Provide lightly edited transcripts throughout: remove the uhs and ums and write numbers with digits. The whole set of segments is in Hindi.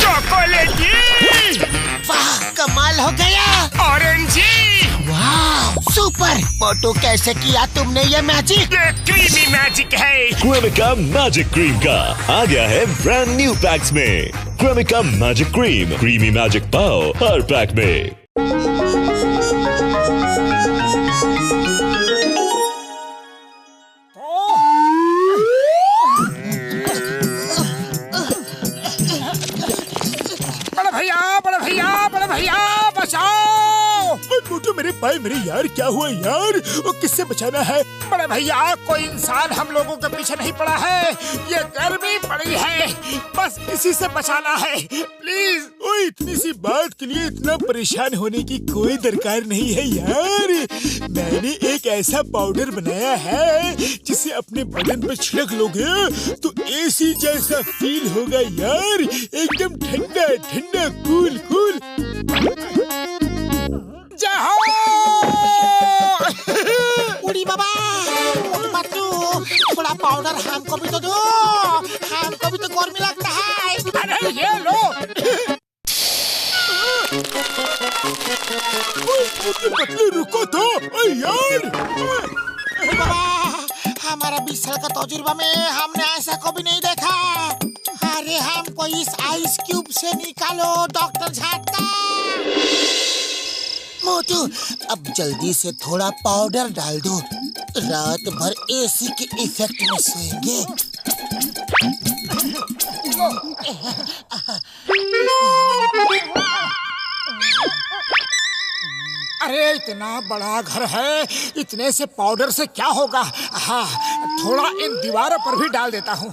चॉकलेटी। वाह, कमाल हो गया। ऑरेंजी। वाह, सुपर। मोटू, कैसे किया तुमने ये मैजिक? ये क्रीमी मैजिक है। क्रेमिका मैजिक क्रीम का आ गया है ब्रांड न्यू पैक्स में। Cremica magic cream, creamy magic पाओ हर पैक में। बड़े भैया बचाओ। मोटू, मेरे पाए मेरे यार, क्या हुआ यार? वो किससे बचाना है? बड़े भैया, कोई इंसान हम लोगों के पीछे नहीं पड़ा है। ये गर्मी पड़ी है, बस इसी से बचाना है, प्लीज। ओए, इतनी सी बात के लिए इतना परेशान होने की कोई दरकार नहीं है यार। मैंने एक ऐसा पाउडर बनाया है जिसे अपने बदन पे छिड़क लोगे तो एसी जैसा फील होगा यार। एकदम ठंडा ठंडा, कूल कूल। उड़ी बाबा, थोड़ा पाउडर हमको भी तो दो, हमको भी तो गर्मी लगता है। अरे ये लो। पतलू, रुको तो यार। बाबा, हमारा 20 साल का तजुर्बा में हमने ऐसा कभी नहीं देखा। अरे हमको इस आइस क्यूब से निकालो डॉक्टर झाटका। मोटू, अब जल्दी से थोड़ा पाउडर डाल दो, रात भर एसी के इफेक्ट में सोएंगे। अरे इतना बड़ा घर है, इतने से पाउडर से क्या होगा? हाँ, थोड़ा इन दीवारों पर भी डाल देता हूँ।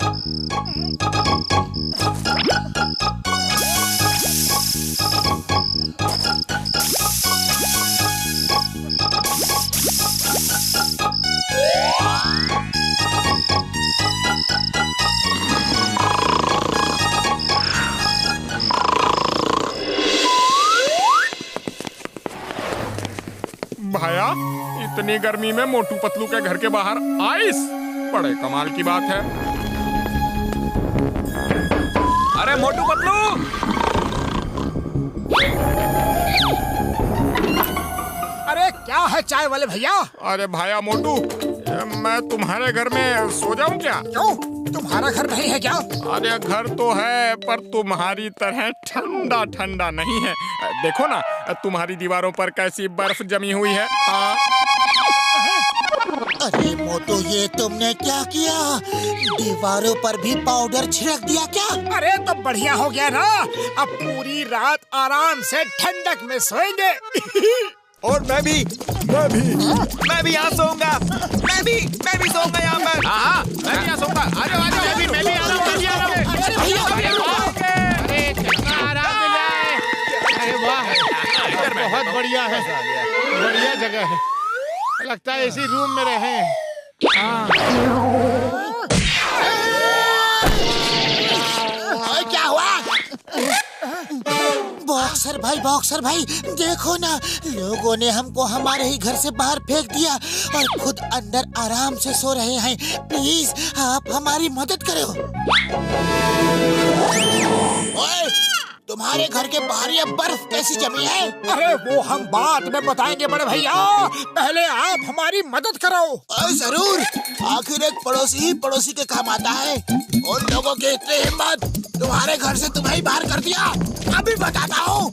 भाया, इतनी गर्मी में मोटू पतलू के घर के बाहर आइस, बड़े कमाल की बात है। अरे मोटू पतलू, अरे क्या है चाय वाले भैया? अरे भाया मोटू, मैं तुम्हारे घर में सो जाऊं क्या? क्यों, तुम्हारा घर नहीं है क्या? अरे घर तो है, पर तुम्हारी तरह ठंडा ठंडा नहीं है। देखो ना, तुम्हारी दीवारों पर कैसी बर्फ जमी हुई है। हाँ। अरे मोटू, ये तुमने क्या किया? दीवारों पर भी पाउडर छिड़क दिया क्या? अरे तो बढ़िया हो गया ना, अब पूरी रात आराम से ठंडक में सोएंगे। और मैं भी यहाँ सोऊंगा। मैं भी सोऊंगा यहाँ पर। हाँ, मैं भी यहाँ सोऊंगा। आ जाओ, आ जाओ। मैं भी आ रहा हूँ। अरे कितना आराम मिला है। अरे वाह, बहुत बढ़िया है, बढ़िया जगह है। लगता है इसी रूम में रहे। क्या हुआ? बॉक्सर भाई, देखो ना, लोगों ने हमको हमारे ही घर से बाहर फेंक दिया और खुद अंदर आराम से सो रहे हैं। प्लीज आप हमारी मदद करो। ओए, तुम्हारे घर के बाहर ये बर्फ कैसी जमी है? अरे वो हम बाद में बताएंगे बड़े भैया, पहले आप हमारी मदद करो। जरूर, आखिर एक पड़ोसी ही पड़ोसी के काम आता है। उन लोगों की इतनी हिम्मत, तुम्हारे घर से तुम्हें ही बाहर कर दिया। अभी बताता हूँ।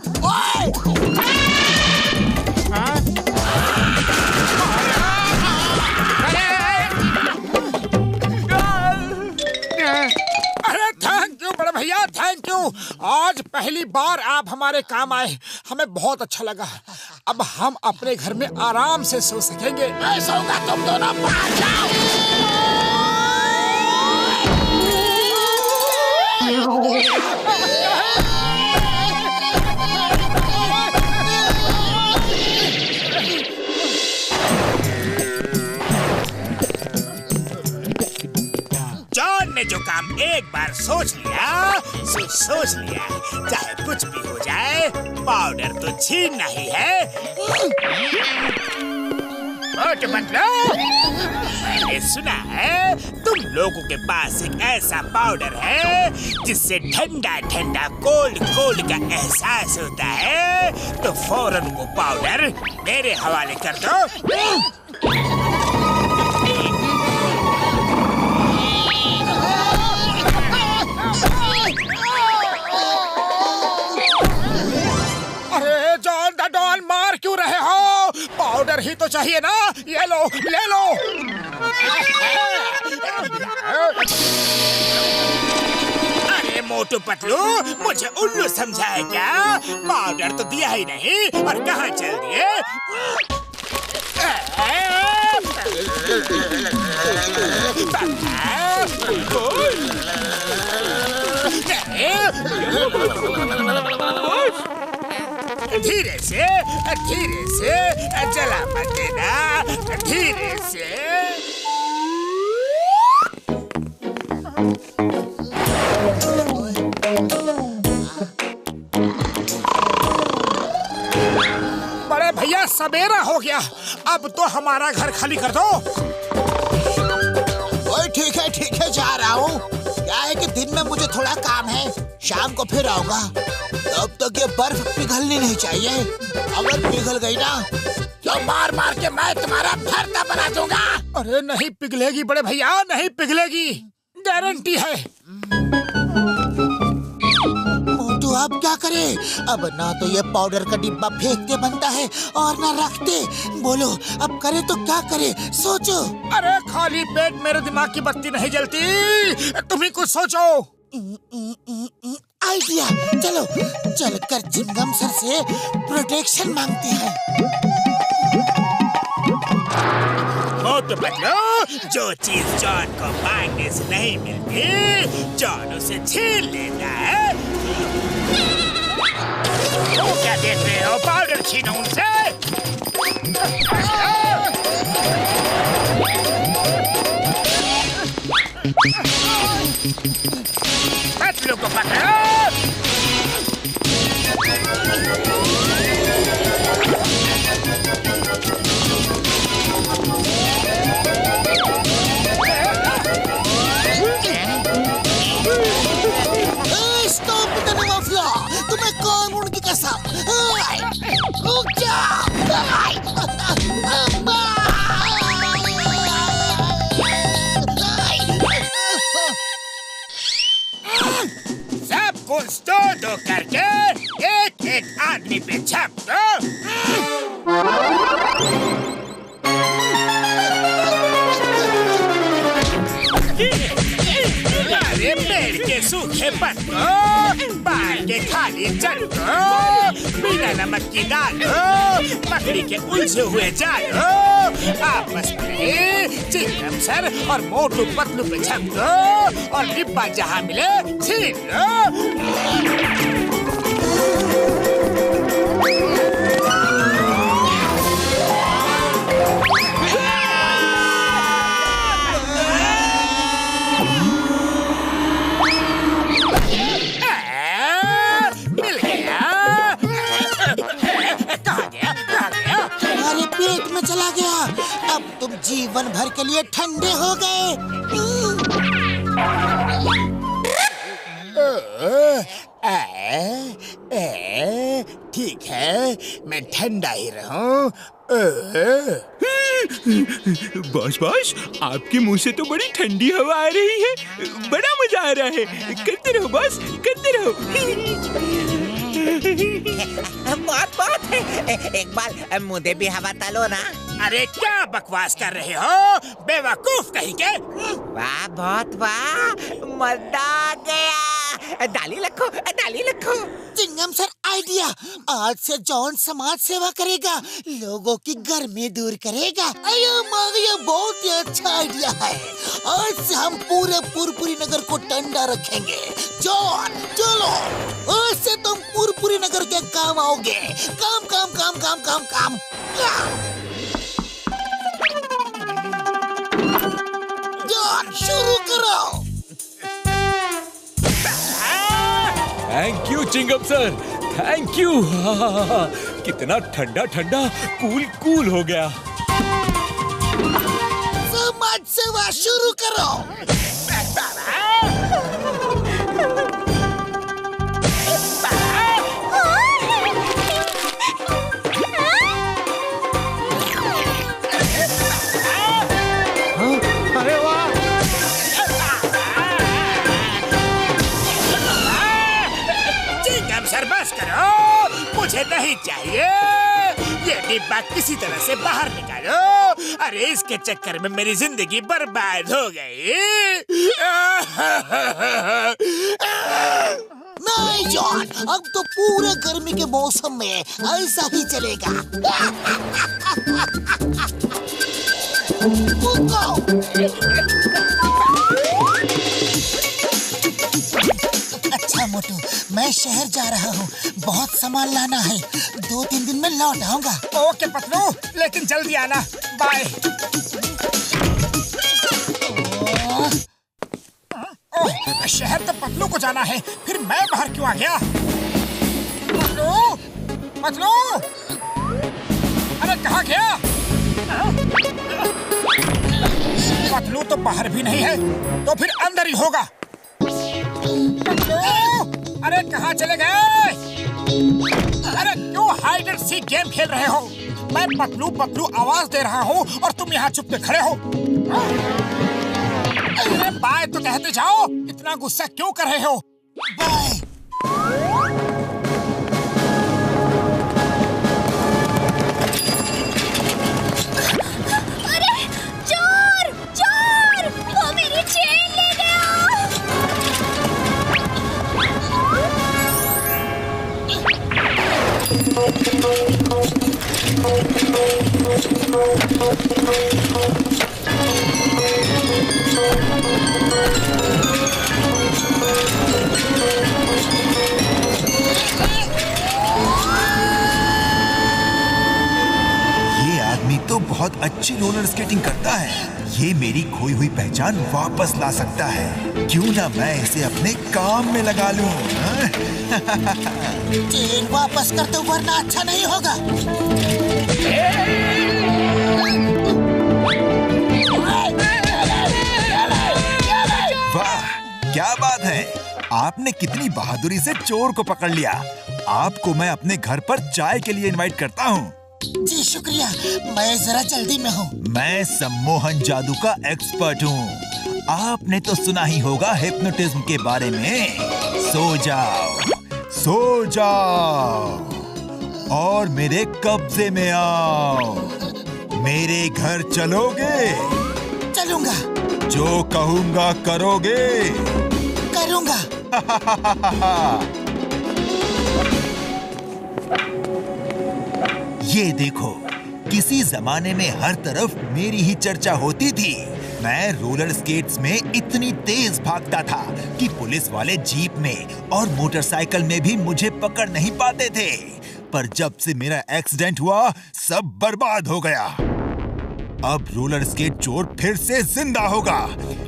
अरे थैंक यू बड़े भैया, थैंक यू। आज पहली बार आप हमारे काम आए, हमें बहुत अच्छा लगा। अब हम अपने घर में आराम से सो सकेंगे। मैं सोऊंगा, तुम दोनों बाहर जाओ। जॉन ने जो काम एक बार सोच लिया, सोच लिया, चाहे कुछ भी हो जाए, पाउडर तो छीनना ही है। मोटू पतलू, मैंने सुना है तुम लोगों के पास एक ऐसा पाउडर है जिससे ठंडा ठंडा कोल्ड कोल्ड का एहसास होता है, तो फौरन वो पाउडर मेरे हवाले कर दो। अरे जॉन द डॉन, मार क्यों रहे हो? पाउडर ही तो चाहिए ना, ये लो, ले लो। अरे मोटू पतलू, मुझे उल्लू समझा है क्या? पाउडर तो दिया ही नहीं और कहाँ चल दिए? धीरे से जला मत देना, धीरे से। बड़े भैया सवेरा हो गया, अब तो हमारा घर खाली कर दो। ओए ठीक है जा रहा हूँ। क्या है कि दिन में मुझे थोड़ा काम है, शाम को फिर आऊंगा। तब तक ये बर्फ पिघलनी नहीं चाहिए, अगर पिघल गई ना तो मार मार के मैं तुम्हारा भरता बना दूंगा। अरे नहीं पिघलेगी बड़े भैया, नहीं पिघलेगी, गारंटी है। मोटू अब क्या करे? अब ना तो ये पाउडर का डिब्बा फेंकते बनता है और ना रखते। बोलो अब करे तो क्या करे, सोचो। अरे खाली पेट मेरे दिमाग की बत्ती नहीं जलती, तुम ही कुछ सोचो। आइडिया, चलो चलकर चिंगम सर से प्रोटेक्शन मांगते हैं। मोटू पतलू, जो चीज जॉन को मांगने से नहीं मिलती, जॉन उसे छीन लेता है। तो क्या देख रहे हो? पाउडर छीनो उनसे। पतलू को पकड़ो। तुम्हें कौन उनकी कसम? सब कुछ दो करके एक एक आदमी पे छाप दो। अरे पेड़ के सूखे पत्तों, बाल के खाली जड़ों, बिना नमक की दालों, मकड़ी के उलझे हुए जालों, आपस में चिंगम सर और मोटू पतलू पे छप दो और डिब्बा जहाँ मिले छीन लो। चला गया। अब तुम जीवन भर के लिए ठंडे हो गए। ठीक है, मैं ठंडा ही रहूं। बॉस बॉस, आपके मुंह से तो बड़ी ठंडी हवा आ रही है, बड़ा मजा आ रहा है। करते रहो बॉस, करते रहो। बहुत एक बार मुझे भी हवा तालो ना। अरे क्या बकवास कर रहे हो, बेवकूफ कहीं के। वाह बहुत वाह, मजा आ गया। डाली रखो, डाली रखो। चिंगम सर आइडिया, आज से जॉन समाज सेवा करेगा, लोगों की गर्मी दूर करेगा। ये बहुत ही अच्छा आइडिया है। आज से हम पूरे पुरपुरी नगर को ठंडा रखेंगे। जॉन चलो, आज से तुम पुरपुरी नगर के काम आओगे। काम काम काम काम काम काम। जॉन शुरू करो। Thank you Chingum sir, thank you. कितना ठंडा ठंडा कूल कूल हो गया। शुरू करो। अरे वाह! चिंगम सर बस करो, मुझे नहीं चाहिए। ये डिब्बा किसी तरह से बाहर निकालो। अरे इसके चक्कर में मेरी जिंदगी बर्बाद हो गई। नहीं जॉन, अब तो पूरे गर्मी के मौसम में ऐसा ही चलेगा। अच्छा मोटू, मैं शहर जा रहा हूँ, बहुत सामान लाना है। 2-3 दिन में लौट आऊंगा। ओके पतलू, लेकिन जल्दी आना। बाय। शहर तो पतलू को जाना है, फिर मैं बाहर क्यों आ गया? पतलू, पतलू, अरे कहाँ गया? पतलू तो बाहर भी नहीं है, तो फिर अंदर ही होगा। पतलू, अरे कहाँ चले गए? अरे क्यों हाइड एंड सीक गेम खेल रहे हो? मैं पतलू पतलू आवाज दे रहा हूँ और तुम यहाँ चुप के खड़े हो। अरे बाय तो कहते जाओ, इतना गुस्सा क्यों कर रहे हो? बाय। अरे चोर! चोर! वो मेरी चेन ले गया! ये आदमी तो बहुत अच्छी रोलर स्केटिंग करता है। ये मेरी खोई हुई पहचान वापस ला सकता है। क्यों ना मैं इसे अपने काम में लगा लूं? चेन वापस कर दो वरना अच्छा नहीं होगा। वाह, क्या बात है! आपने कितनी बहादुरी से चोर को पकड़ लिया। आपको मैं अपने घर पर चाय के लिए इनवाइट करता हूँ। जी शुक्रिया, मैं जरा जल्दी में हूँ। मैं सम्मोहन जादू का एक्सपर्ट हूँ। आपने तो सुना ही होगा हिप्नोटिज्म के बारे में। सो जाओ, सो जाओ और मेरे कब्जे में आओ। मेरे घर चलोगे? चलूंगा। जो कहूँगा करोगे? करूंगा। ये देखो, किसी जमाने में हर तरफ मेरी ही चर्चा होती थी। मैं रोलर स्केट्स में इतनी तेज भागता था कि पुलिस वाले जीप में और मोटरसाइकिल में भी मुझे पकड़ नहीं पाते थे। पर जब से मेरा एक्सीडेंट हुआ, सब बर्बाद हो गया। अब रोलर स्केट चोर फिर से जिंदा होगा।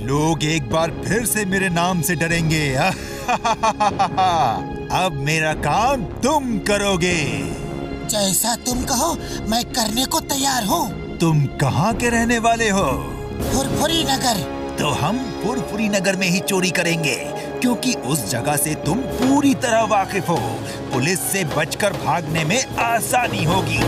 लोग एक बार फिर से मेरे नाम से डरेंगे। अब मेरा काम तुम करोगे। जैसा तुम कहो, मैं करने को तैयार हूँ। तुम कहाँ के रहने वाले हो? फुरफुरी नगर। तो हम फुरफुरी नगर में ही चोरी करेंगे, क्योंकि उस जगह से तुम पूरी तरह वाकिफ हो। पुलिस से बचकर भागने में आसानी होगी।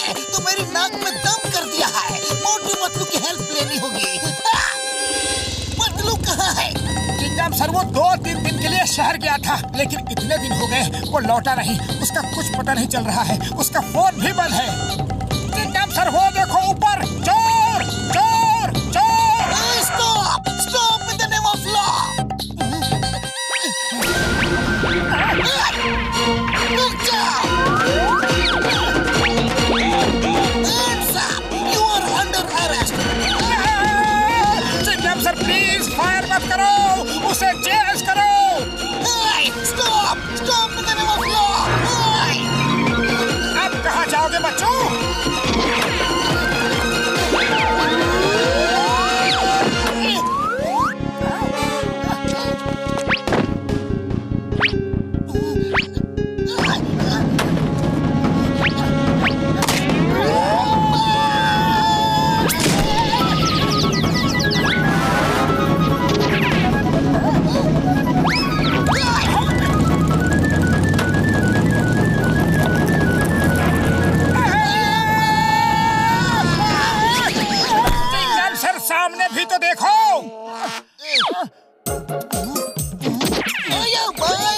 है तो मेरी नाक में दम कर दिया है। मोटू पतलू की हेल्प लेनी होगी। पतलू कहाँ है? चिंगम सर वो 2-3 दिन के लिए शहर गया था, लेकिन इतने दिन हो गए वो लौटा नहीं। उसका कुछ पता नहीं चल रहा है। उसका फोन भी बंद है। चिंगम सर वो देखो ऊपर, चोर चोर चोर। Stop stop in the name of law. रुक जाओ। Hands up, you are under arrest. Chingum sir please fire मत करो, उसे चेस करो। Stop stop in the name of law. अब कहाँ जाओगे बच्चों? सामने भी तो देखो।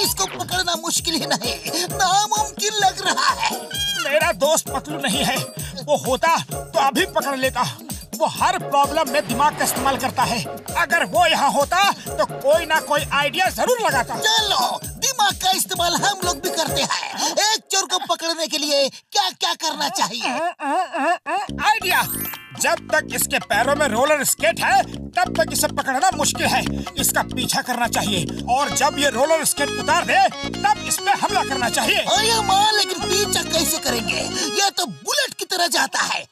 इसको पकड़ना मुश्किल ही नहीं, नामुमकिन लग रहा है। मेरा दोस्त पतलू नहीं है। वो होता तो अभी पकड़ लेता। वो हर प्रॉब्लम में दिमाग का इस्तेमाल करता है। अगर वो यहाँ होता तो कोई ना कोई आइडिया जरूर लगाता। चलो, दिमाग का इस्तेमाल हम लोग भी करते हैं। एक चोर को पकड़ने के लिए क्या क्या करना चाहिए? आइडिया। जब तक इसके पैरों में रोलर स्केट है तब तक इसे पकड़ना मुश्किल है। इसका पीछा करना चाहिए और जब ये रोलर स्केट उतार दे तब इस पे हमला करना चाहिए। अरे माँ, लेकिन पीछा कैसे करेंगे? ये तो बुलेट की तरह जाता है।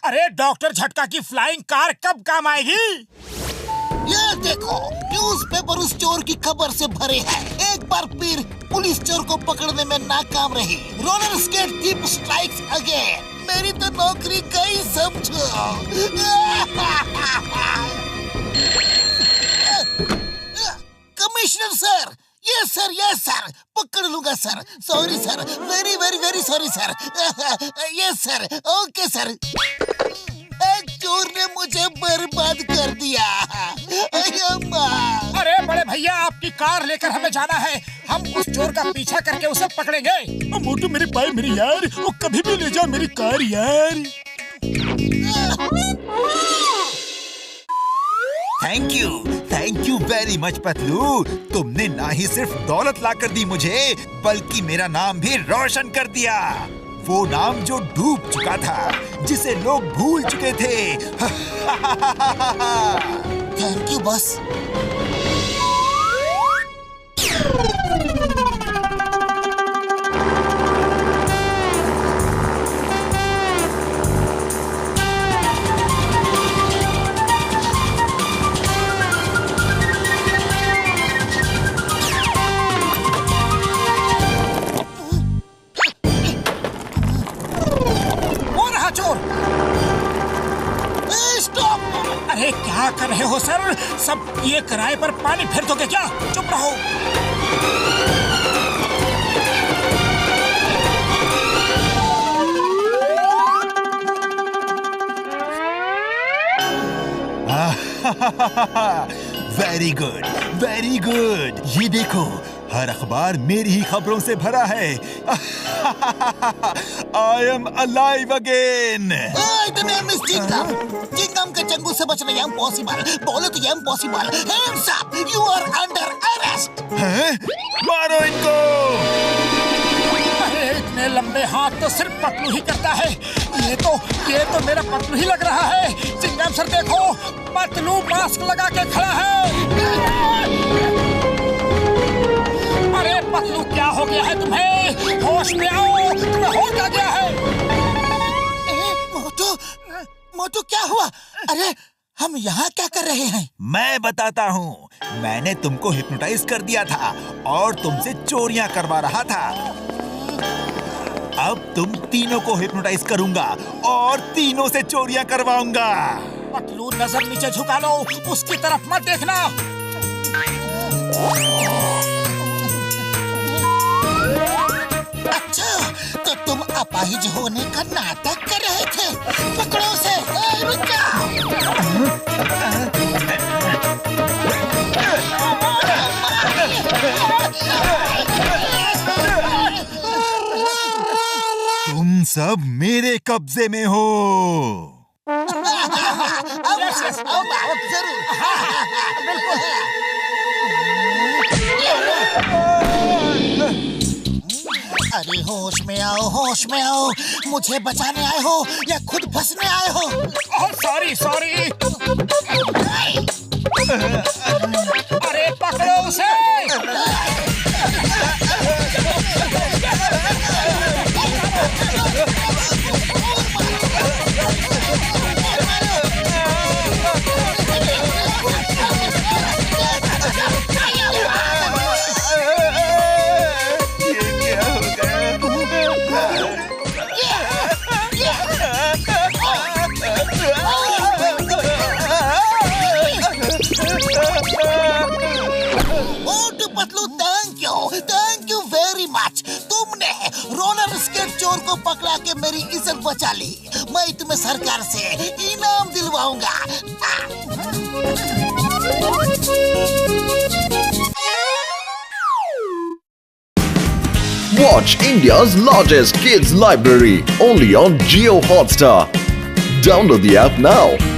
अरे डॉक्टर झटका की फ्लाइंग कार कब काम आएगी? ये देखो, न्यूज़पेपर उस चोर की खबर से भरे हैं। एक बार फिर पुलिस चोर को पकड़ने में नाकाम रही। Roller skate thief strikes again. मेरी तो नौकरी गई समझो। कमिश्नर सर, यस सर, पकड़ लूंगा sir. Sorry sir, very very very sorry sir. Yes sir, okay sir. एक चोर ने मुझे बर्बाद कर दिया। अरे बड़े भैया, आपकी कार लेकर हमें जाना है। हम उस चोर का पीछा करके उसे पकड़ेंगे। मोटू मेरे भाई मेरी यार, वो कभी भी ले जाओ मेरी कार यार। Thank you very much Patlu. तुमने ना ही सिर्फ दौलत लाकर दी मुझे, बल्कि मेरा नाम भी रोशन कर दिया। वो नाम जो डूब चुका था, जिसे लोग भूल चुके थे। Thank you boss. अरे क्या कर रहे हो सर? सब ये किराए पर पानी फेर दोगे क्या? चुप रहो। Very good, very good. ये देखो, हर अखबार मेरी ही खबरों से भरा है। I am alive again. The name is Chingam. Chingam के चंगुल से बचना इम्पॉसिबल। बोलो तो impossible. Hands up, you are under arrest. हैं? मारो इनको। अरे इतने लंबे हाथ तो सिर्फ पतलू ही करता है। ये तो मेरा पतलू ही लग रहा है। चिंगम सर देखो, पतलू मास्क लगा के खड़ा है। अरे पतलू क्या हो गया है तुम्हें? होश में आओ, तुम्हें हो क्या गया है? मोटू क्या हुआ? अरे हम यहाँ क्या कर रहे हैं? मैं बताता हूँ। मैंने तुमको हिप्नोटाइज कर दिया था और तुमसे चोरियां करवा रहा था। अब तुम तीनों को हिप्नोटाइज करूंगा और तीनों से चोरियां करवाऊंगा। पतलू नजर नीचे झुका लो, उसकी तरफ मत देखना। अच्छा, तो तुम अपाहिज होने का नाटक कर रहे थे। पकड़ो उसे। रुक जाओ। तुम सब मेरे कब्जे में हो। जरूर। अरे होश में आओ, होश में आओ। मुझे बचाने आए हो या खुद फंसने आए हो? Sorry sorry. अरे पकड़ो उसे। Thank you very much. तुमने रोलर स्केट चोर को पकड़ा के मेरी इज्जत बचा ली। मैं तुम्हें सरकार से इनाम दिलवाऊंगा। Watch India's largest kids library only on Jio Hotstar. Download the app now.